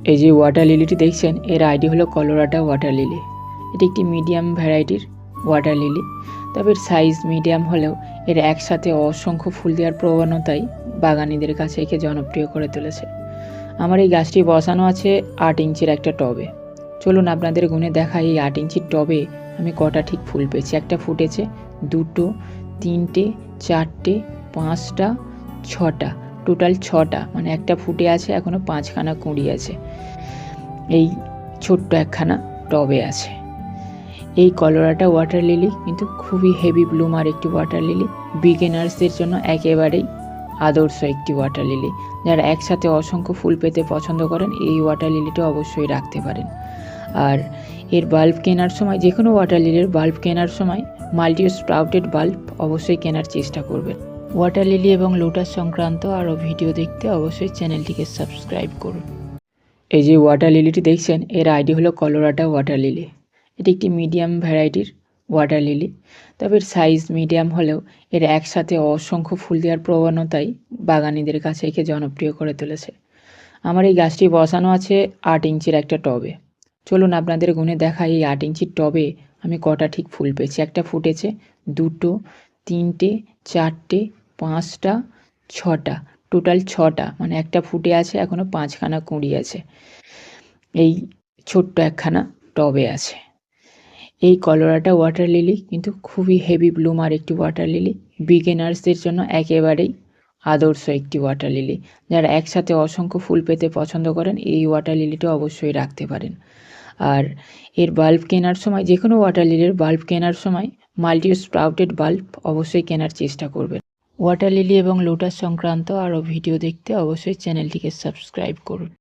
এই যে ওয়াটার লিলিটি দেখছেন, এর আইডি হলো কলোরাডো ওয়াটার লিলি। এটি একটি মিডিয়াম ভ্যারাইটির ওয়াটার লিলি, তবে এর সাইজ মিডিয়াম হলেও এর একসাথে অসংখ্য ফুল দেওয়ার প্রবণতাই বাগানীদের কাছে একে জনপ্রিয় করে তুলেছে। আমার এই গাছটি বসানো আছে 8 ইঞ্চির একটা টবে। চলুন আপনাদের গুণে দেখাই এই 8 ইঞ্চির টবে আমি কটা ঠিক ফুল পেয়েছি। একটা ফুটেছে, দুটো, তিনটে, চারটে, পাঁচটা, ছটা, টোটাল 6টা, মানে একটা ফুটে আছে, এখনও 5খানা কুঁড়ি আছে এই ছোট্ট একখানা টবে আছে। এই কলোরাডো ওয়াটার লিলি কিন্তু খুবই হেভি ব্লুমার একটি ওয়াটার লিলি, বিগিনার্সদের জন্য একেবারেই আদর্শ একটি ওয়াটার লিলি। যারা একসাথে অসংখ্য ফুল পেতে পছন্দ করেন এই ওয়াটার লিলিটা অবশ্যই রাখতে পারেন। আর এর বাল্ব কেনার সময়, যে কোনো ওয়াটার লিলির বাল্ব কেনার সময় মাল্টি স্প্রাউটেড বাল্ব অবশ্যই কেনার চেষ্টা করবেন। ওয়াটার লিলি এবং লোটাস সংক্রান্ত আরও ভিডিও দেখতে অবশ্যই চ্যানেলটিকে সাবস্ক্রাইব করুন। এই যে ওয়াটার লিলিটি দেখছেন, এর আইডি হলো কলোরাডো ওয়াটার লিলি। এটি একটি মিডিয়াম ভ্যারাইটির ওয়াটার লিলি, তবে এর সাইজ মিডিয়াম হলেও এর একসাথে অসংখ্য ফুল দেওয়ার প্রবণতাই বাগানীদের কাছে একে জনপ্রিয় করে তুলেছে। আমার এই গাছটি বসানো আছে 8 ইঞ্চির একটা টবে। চলুন আপনাদের গুণে দেখাই এই 8 ইঞ্চির টবে আমি কটা ঠিক ফুল পেয়েছি। একটা ফুটেছে, দুটো, তিনটে, চারটে, পাঁচটা, ছটা, টোটাল 6টা, মানে একটা ফুটে আছে, এখনও 5খানা কুঁড়ি আছে এই ছোট্ট একখানা টবে আছে। এই কলোরাডো ওয়াটার লিলি কিন্তু খুবই হেভি ব্লুমার একটি ওয়াটার লিলি, বিগিনার্সদের জন্য একেবারেই আদর্শ একটি ওয়াটার লিলি। যারা একসাথে অসংখ্য ফুল পেতে পছন্দ করেন এই ওয়াটার লিলিটা অবশ্যই রাখতে পারেন। আর এর বাল্ব কেনার সময়, যে কোনো ওয়াটার লিলির বাল্ব কেনার সময় মাল্টি স্প্রাউটেড বাল্ব অবশ্যই কেনার চেষ্টা করবেন। ওয়াটার লিলি এবং লোটাস সংক্রান্ত আরও ভিডিও দেখতে অবশ্যই চ্যানেলটিকে সাবস্ক্রাইব করুন।